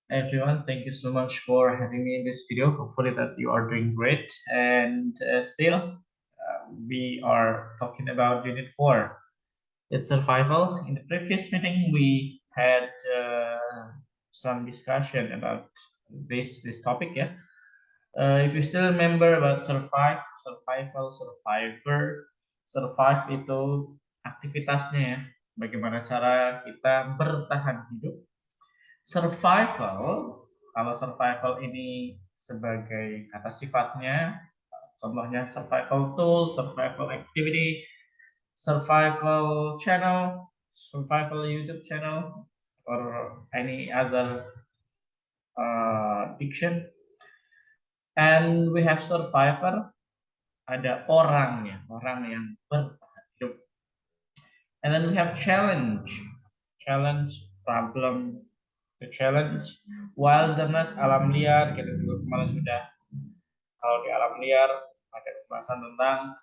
Everyone, thank you so much for having me in this video. Hopefully that you are doing great. And we are talking about Unit 4. It's survival. In the previous meeting, we had some discussion about this topic, yeah. If you still remember about survival, survive itu aktivitasnya ya. Bagaimana cara kita bertahan hidup. Survival, kalau survival ini sebagai kata sifatnya, contohnya survival tool, survival activity, survival channel, survival YouTube channel, or any other diction. And we have survivor, ada orangnya, orang yang bertahan hidup. And then we have challenge, problem, the challenge, wilderness, alam liar, kita juga kemarin sudah. Kalau di alam liar ada pembahasan tentang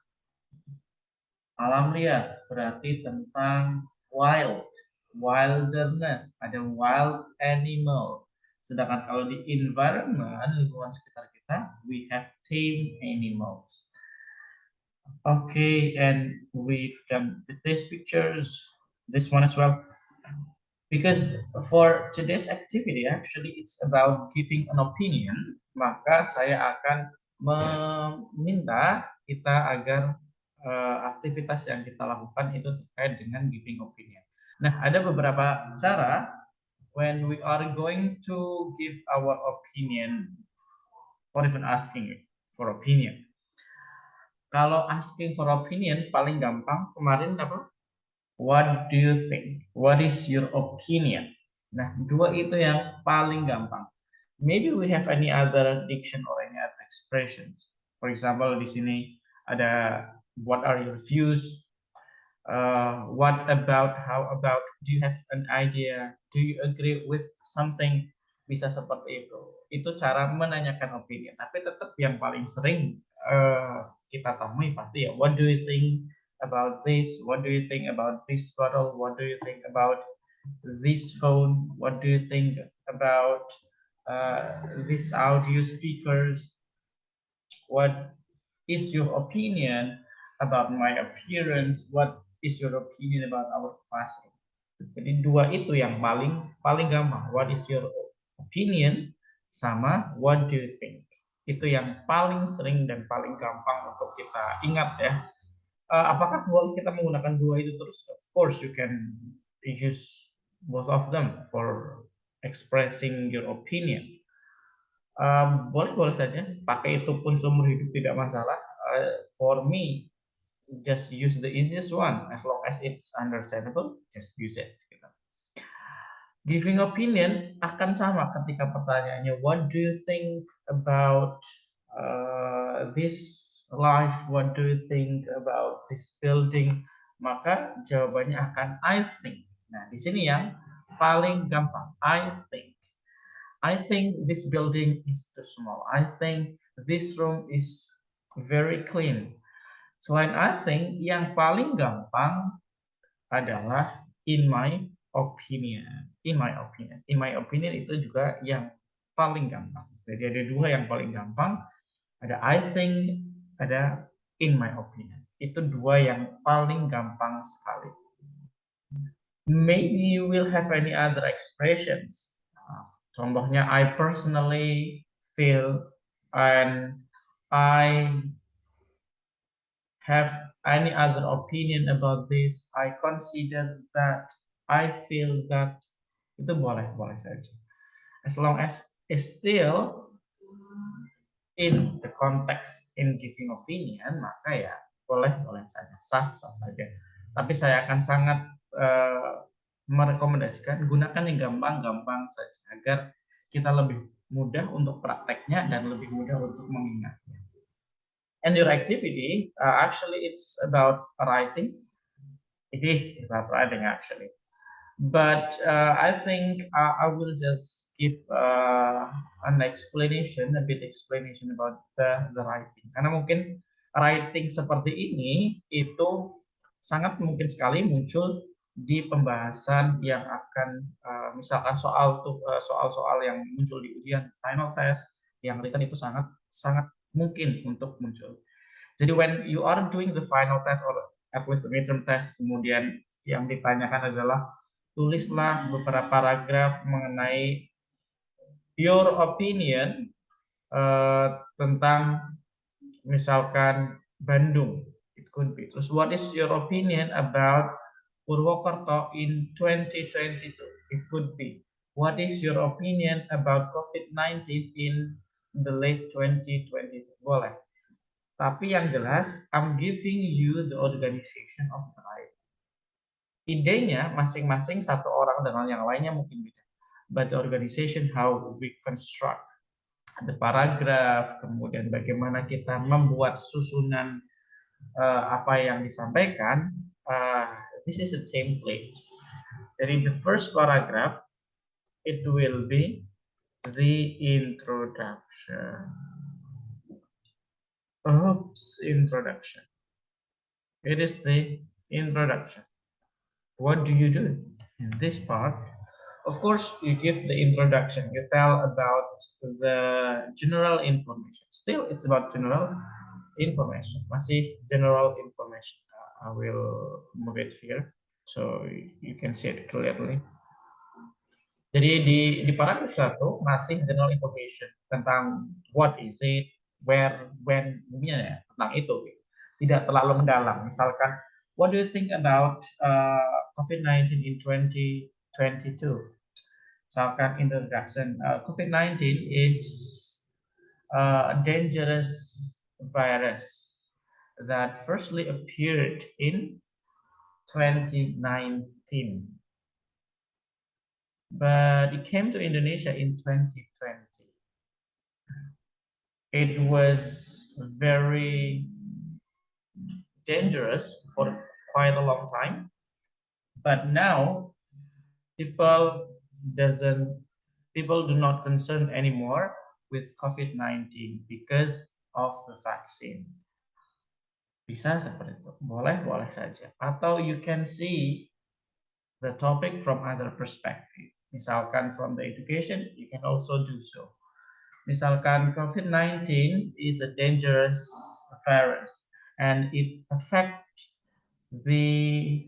alam liar, berarti tentang wilderness, ada wild animal. Sedangkan kalau di environment, lingkungan sekitar kita, we have tame animals. Okay, and we've done these pictures, this one as well. Because for today's activity, actually it's about giving an opinion, maka saya akan meminta kita agar aktivitas yang kita lakukan itu terkait dengan giving opinion. Nah, ada beberapa cara when we are going to give our opinion or even asking for opinion. Kalau asking for opinion paling gampang kemarin apa? What do you think? What is your opinion? Nah, dua itu yang paling gampang. Maybe we have any other diction or any other expressions. For example, di sini ada what are your views? What about? How about? Do you have an idea? Do you agree with something? Bisa seperti itu. Itu cara menanyakan opini. Tapi tetap yang paling sering kita temui pasti ya. What do you think about this? What do you think about this bottle? What do you think about this phone? What do you think about this audio speakers? What is your opinion about my appearance? What is your opinion about our classroom? Jadi dua itu yang paling gampang. What is your opinion sama what do you think? Itu yang paling sering dan paling gampang untuk kita ingat ya. Apakah boleh kita menggunakan dua itu terus? Of course you can use both of them for expressing your opinion. Boleh saja pakai itu pun seumur hidup tidak masalah. For me, just use the easiest one as long as it's understandable, just use it gitu. Giving opinion akan sama ketika pertanyaannya what do you think about this life, what do you think about this building, maka jawabannya akan I think. Nah, di sini yang paling gampang, I think this building is too small. I think this room is very clean. Selain I think, yang paling gampang adalah in my opinion. In my opinion. In my opinion itu juga yang paling gampang. Jadi ada dua yang paling gampang. Ada I think, ada in my opinion. Itu dua yang paling gampang sekali. Maybe you will have any other expressions. Contohnya I personally feel and I have any other opinion about this, I consider that, I feel that, itu boleh saja. As long as it's still in the context in giving opinion, maka ya boleh saja, sah saja. Tapi saya akan sangat merekomendasikan gunakan yang gampang saja agar kita lebih mudah untuk prakteknya dan lebih mudah untuk mengingatnya. And your activity, actually it's about writing. It is about writing actually. But I think I will just give an explanation, a bit explanation about the writing. Karena mungkin writing seperti ini itu sangat mungkin sekali muncul di pembahasan yang akan misalkan soal-soal yang muncul di ujian final test yang written itu sangat sangat mungkin untuk muncul. Jadi when you are doing the final test or at least the midterm test, kemudian yang ditanyakan adalah tulislah beberapa paragraf mengenai your opinion tentang misalkan Bandung, it could be. Terus what is your opinion about Purwokerto in 2022? It could be. What is your opinion about COVID-19 in the late 2022? Boleh. Tapi yang jelas, I'm giving you the organization of the right. Idenya masing-masing satu orang dengan yang lainnya mungkin beda. But the organization, how we construct the paragraf, kemudian bagaimana kita membuat susunan apa yang disampaikan, this is a template. Jadi the first paragraph, it will be the introduction. Introduction. It is the introduction. What do you do in this part? Of course, you give the introduction. You tell about the general information. Still, it's about general information. Masih general information. I will move it here so you can see it clearly. Jadi di paragraf 1 masih general information tentang what is it, where, when, ya, tentang itu. Tidak terlalu mendalam. Misalkan, what do you think about COVID-19 in 2022? Misalkan introduction, COVID-19 is a dangerous virus that firstly appeared in 2019, but it came to Indonesia in 2020. It was very dangerous for quite a long time, but now people do not concern anymore with COVID-19 because of the vaccine. Bisa seperti itu, boleh saja. Atau you can see the topic from other perspective. Misalkan from the education, you can also do so. Misalkan COVID-19 is a dangerous virus and it affects the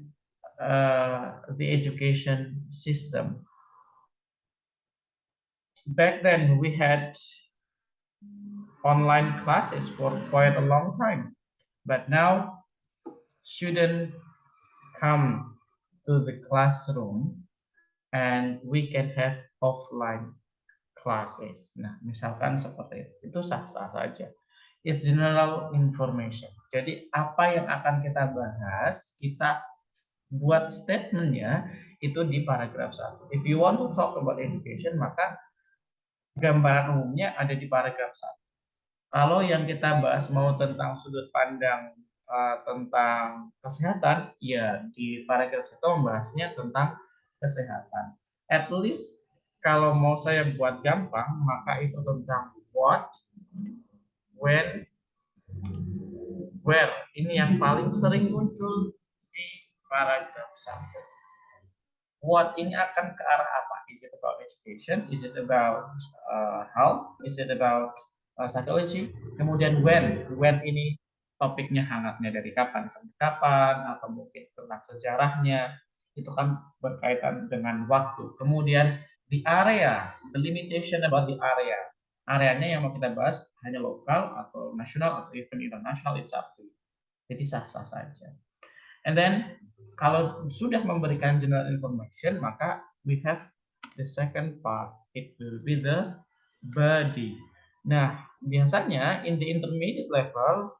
education system. Back then we had online classes for quite a long time, but now students come to the classroom and we can have offline classes. Nah, misalkan seperti itu sah-sah saja. It's general information. Jadi apa yang akan kita bahas, kita buat statementnya itu di paragraf 1. If you want to talk about education, maka gambaran umumnya ada di paragraf 1. Kalau yang kita bahas mau tentang sudut pandang tentang kesehatan, ya di paragraf 1 membahasnya tentang kesehatan. At least kalau mau saya buat gampang, maka itu tentang what, when, where. Ini yang paling sering muncul di paragraf 1. What ini akan ke arah apa? Is it about education? Is it about health? Is it about psychology? Kemudian when ini topiknya hangatnya dari kapan sampai kapan, atau mungkin tentang sejarahnya, itu kan berkaitan dengan waktu. Kemudian the area, the limitation about the area. Areanya yang mau kita bahas hanya lokal atau nasional atau even international, it's up to you. Jadi sah-sah saja. And then kalau sudah memberikan general information, maka we have the second part. It will be the body. Nah, biasanya in the intermediate level,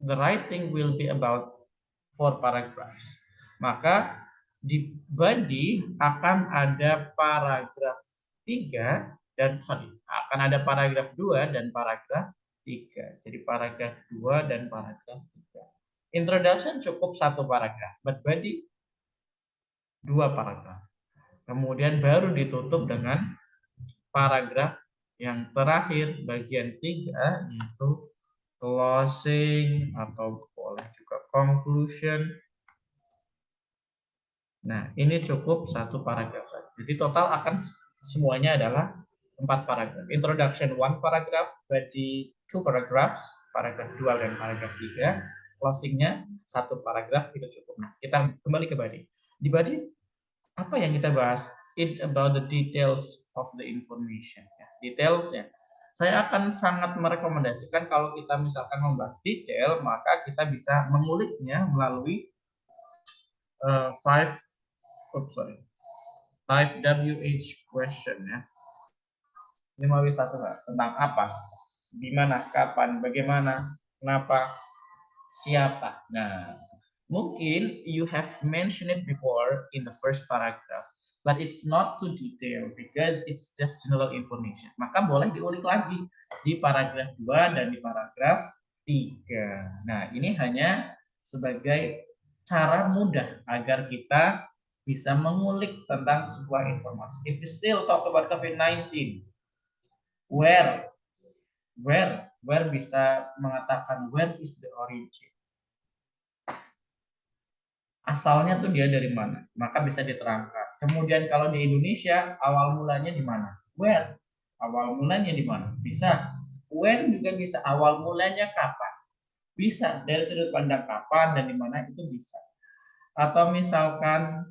the writing will be about 4 paragraphs. Maka di body akan ada paragraf 3 dan akan ada paragraf 2 dan paragraf 3. Jadi paragraf 2 dan paragraf 3. Introduction cukup 1 paragraf, but body 2 paragraf. Kemudian baru ditutup dengan paragraf yang terakhir bagian 3, yaitu closing atau boleh juga conclusion Nah, ini cukup satu paragraf saja. Jadi total akan semuanya adalah 4 paragraf. Introduction 1 paragraph, body 2 paragraphs, paragraf 2 dan paragraf 3. Closingnya 1 paragraf itu cukup. Nah, kita kembali ke body. Di body apa yang kita bahas? It about the details of the information. Ya, detailsnya. Saya akan sangat merekomendasikan kalau kita misalkan membahas detail, maka kita bisa menguliknya melalui 5 WH question ya. 5W1 tentang apa, di mana, kapan, bagaimana, kenapa, siapa. Nah, mungkin you have mentioned it before in the first paragraph, but it's not too detailed because it's just general information. Maka boleh diulik lagi di paragraf 2 dan di paragraf 3. Nah, ini hanya sebagai cara mudah agar kita bisa mengulik tentang sebuah informasi. If we still talk about COVID-19, where bisa mengatakan where is the origin, asalnya tuh dia dari mana, maka bisa diterangkan. Kemudian kalau di Indonesia awal mulanya di mana, where, awal mulanya di mana, bisa. When juga bisa, awal mulanya kapan, bisa, dari sudut pandang kapan dan di mana itu bisa. Atau misalkan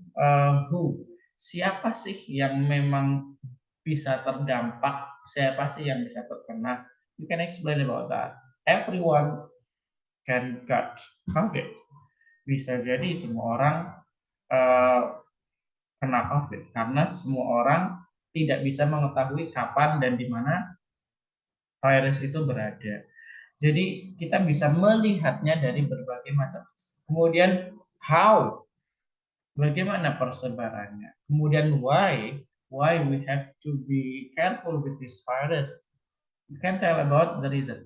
who, siapa sih yang memang bisa terdampak, siapa sih yang bisa terkena. You can explain about that. Everyone can get COVID. Bisa jadi semua orang kena COVID karena semua orang tidak bisa mengetahui kapan dan di mana virus itu berada. Jadi kita bisa melihatnya dari berbagai macam sisi. Kemudian how, bagaimana persebarannya. Kemudian why we have to be careful with this virus. You can tell about the reason.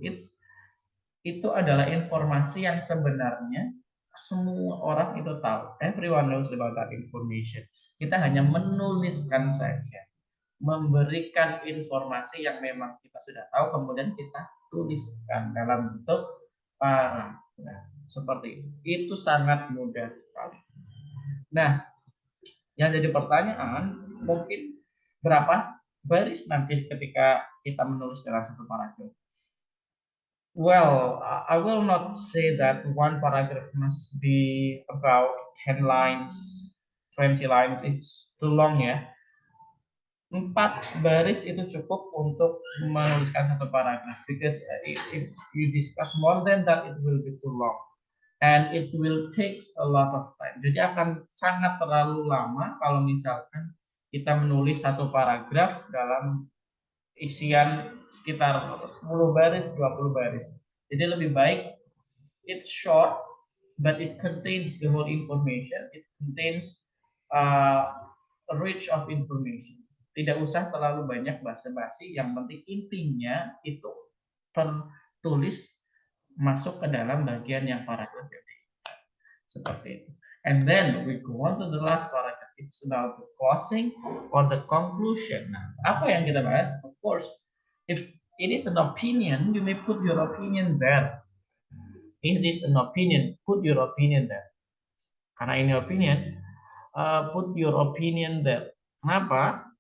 Itu adalah informasi yang sebenarnya semua orang itu tahu. Everyone knows about that information. Kita hanya menuliskan saja, memberikan informasi yang memang kita sudah tahu, kemudian kita tuliskan dalam bentuk paragraf seperti itu. Itu sangat mudah sekali. Nah, yang jadi pertanyaan, mungkin berapa baris nanti ketika kita menulis dalam satu paragraf? Well, I will not say that one paragraph must be about 10 lines, 20 lines. It's too long ya. 4 baris itu cukup untuk menuliskan satu paragraf. Because if you discuss more than that, it will be too long. And it will take a lot of time. Jadi akan sangat terlalu lama kalau misalkan kita menulis satu paragraf dalam isian sekitar 10 baris, 20 baris. Jadi lebih baik it's short, but it contains the whole information. It contains a rich of information. Tidak usah terlalu banyak basa-basi, yang penting intinya itu tertulis masuk ke dalam bagian yang paragraf jadi seperti itu. And then we go on to the last paragraph. It's about the closing or the conclusion. Nah, apa yang kita bahas? Of course, if it is an opinion, you may put your opinion there. If it is an opinion, put your opinion there. Karena ini opinion, put your opinion there. Kenapa?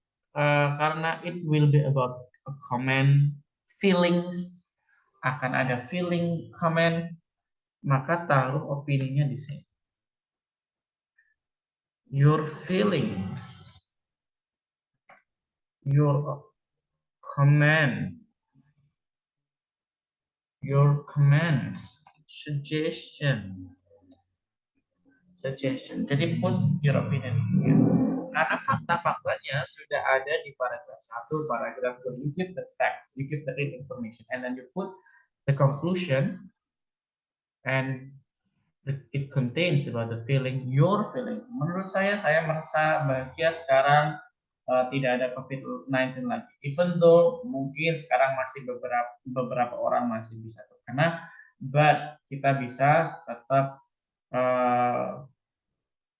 Karena it will be about a comment, feelings, akan ada feeling, comment, maka taruh opininya di sini. Your feelings, your comment, your comments, suggestion. Jadi put your opinion. Karena fakta-faktanya sudah ada di paragraf 1, paragraf 2. You give the facts, you give the real information, and then you put the conclusion, and it contains about the feeling, your feeling. Menurut saya merasa bahagia sekarang tidak ada COVID-19 lagi. Even though mungkin sekarang masih beberapa orang masih bisa terkena, but kita bisa tetap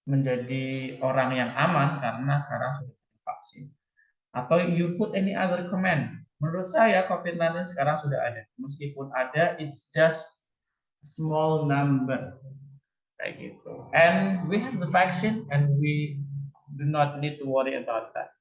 menjadi orang yang aman karena sekarang sudah divaksin. Atau you put any other comment. Menurut saya COVID-19 sekarang sudah ada. Meskipun ada, it's just small number. kayak gitu. And we have the vaccine and we do not need to worry about that.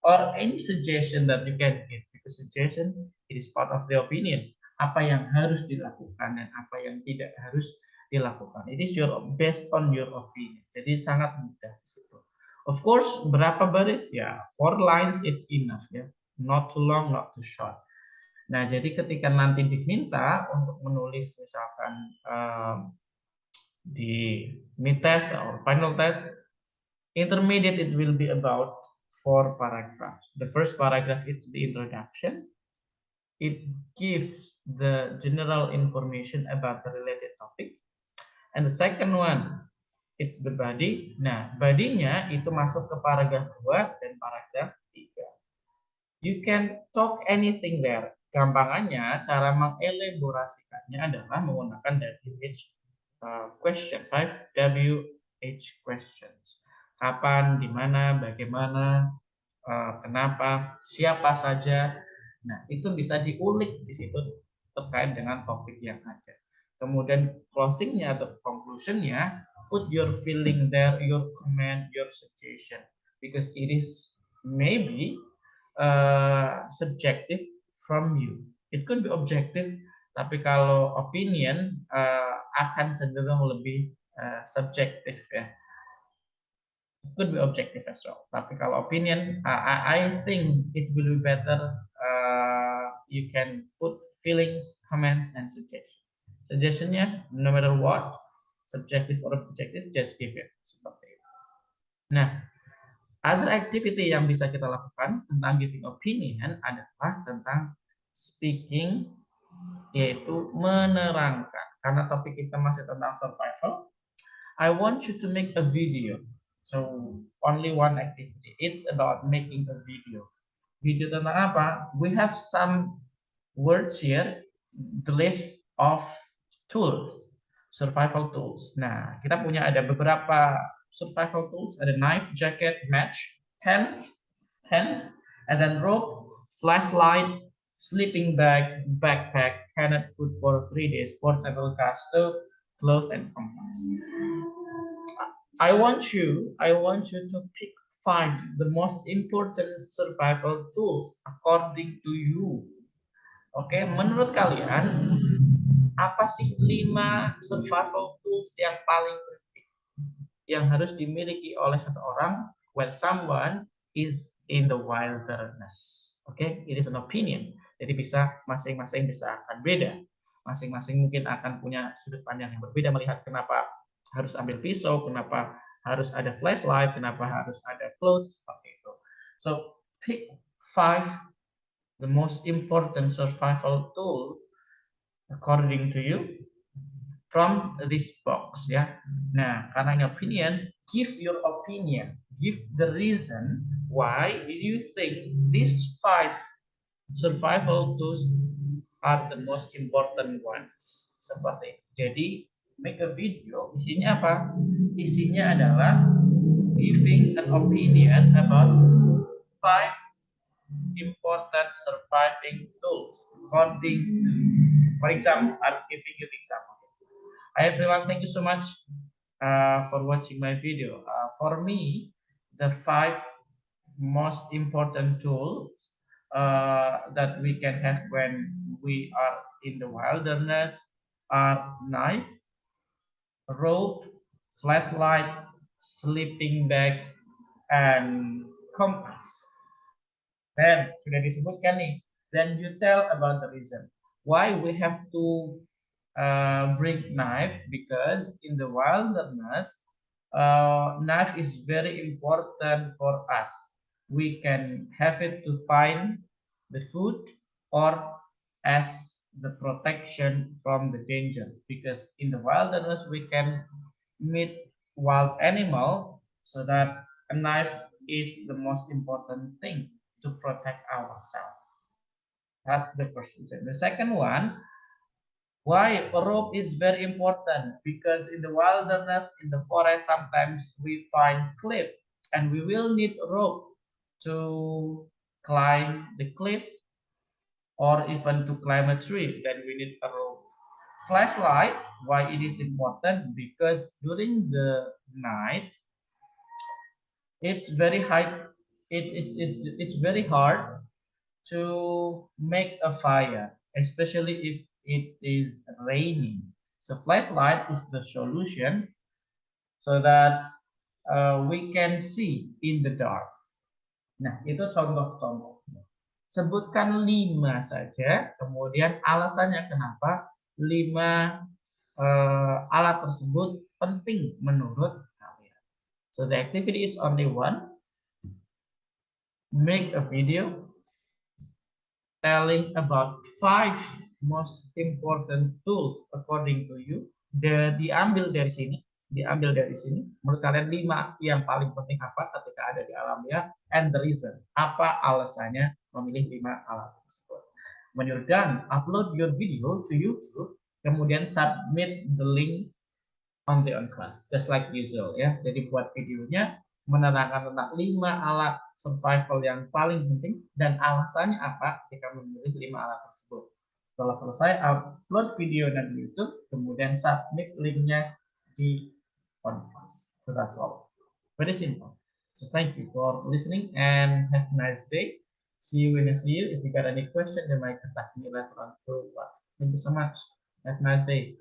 Or any suggestion that you can give, because suggestion it is part of the opinion. Apa yang harus dilakukan dan apa yang tidak harus dilakukan. It is your based on your opinion. Jadi sangat mudah di situ. Of course, berapa baris ya? 4 lines it's enough ya. Not too long, not too short. Nah, jadi ketika nanti diminta untuk menulis misalkan di mid test or final test, intermediate it will be about 4 paragraphs. The first paragraph is the introduction. It gives the general information about the related topic. And the second one, it's the body. Nah, body-nya itu masuk ke paragraf 2 dan paragraf 3. You can talk anything there. Gampangannya, cara mengelaborasikannya adalah menggunakan WH question, 5 WH questions. Kapan, di mana, bagaimana, kenapa, siapa saja. Nah, itu bisa diulik di situ terkait dengan topik yang ada. Kemudian closing-nya atau conclusion-nya, put your feeling there, your comment, your suggestion, because it is maybe subjective from you. It could be objective, tapi kalau opinion akan cenderung lebih subjektif ya. It could be objective as well. Tapi kalau opinion, I think it will be better. You can put feelings, comments, and suggestions. Suggestionnya, no matter what, subjective or objective, just give it seperti itu. Nah, other activity yang bisa kita lakukan tentang giving opinion adalah tentang speaking, yaitu menerangkan. Karena topik kita masih tentang survival, I want you to make a video. So only one activity. It's about making a video. Video tentang apa? We have some words here, the list of tools, survival tools. Nah, kita punya ada beberapa survival tools. Ada knife, jacket, match, tent, and then rope, flashlight, sleeping bag, backpack, canned food for 3 days, portable gas stove, clothes, and compass. I want you to pick 5 the most important survival tools according to you. Oke, menurut kalian apa sih 5 survival tools yang paling penting yang harus dimiliki oleh seseorang when someone is in the wilderness? Oke, it is an opinion. Jadi masing-masing bisa akan beda. Masing-masing mungkin akan punya sudut pandang yang berbeda melihat kenapa harus ambil pisau, kenapa harus ada flashlight, kenapa harus ada clothes, seperti itu. So, pick 5 the most important survival tool according to you from this box ya. Nah, karena ini opinion, give your opinion, give the reason why you think these 5 survival tools are the most important ones. Seperti itu. Jadi, make a video, isinya apa? Isinya adalah giving an opinion about 5 important surviving tools according to you. For example, I'm giving you the example. Hi everyone, thank you so much for watching my video. For me, the 5 most important tools that we can have when we are in the wilderness are knife, rope, flashlight, sleeping bag, and compass. Dan sudah disebutkan nih, then you tell about the reason why we have to bring knife, because in the wilderness, knife is very important for us. We can have it to find the food or as the protection from the danger, because in the wilderness we can meet wild animal, so that a knife is the most important thing to protect ourselves. That's the first reason. The second one, why a rope is very important, because in the wilderness, in the forest, sometimes we find cliff and we will need a rope to climb the cliff or even to climb a tree, then we need a rope. flashlight, why it is important? Because during the night, it's very high. It's very hard to make a fire, especially if it is raining. So flashlight is the solution so that we can see in the dark. Nah, itu contoh-contoh. Sebutkan 5 saja, kemudian alasannya kenapa 5 alat tersebut penting menurut kalian. So the activity is only one. Make a video telling about 5 most important tools according to you. Diambil dari sini, menurut kalian 5 yang paling penting apa ketika ada di alam ya, and the reason, apa alasannya memilih 5 alat tersebut. When you're done, upload your video to YouTube, kemudian submit the link on the on class, just like usual ya. Jadi buat videonya menerangkan tentang 5 alat survival yang paling penting dan alasannya apa ketika memilih 5 alat tersebut. Setelah selesai, upload video di YouTube, kemudian submit linknya di on class. So that's all. Very simple. So thank you for listening and have a nice day. See you when I see you. If you got any question, you might contact me later on through WhatsApp. Thank you so much. Have a nice day.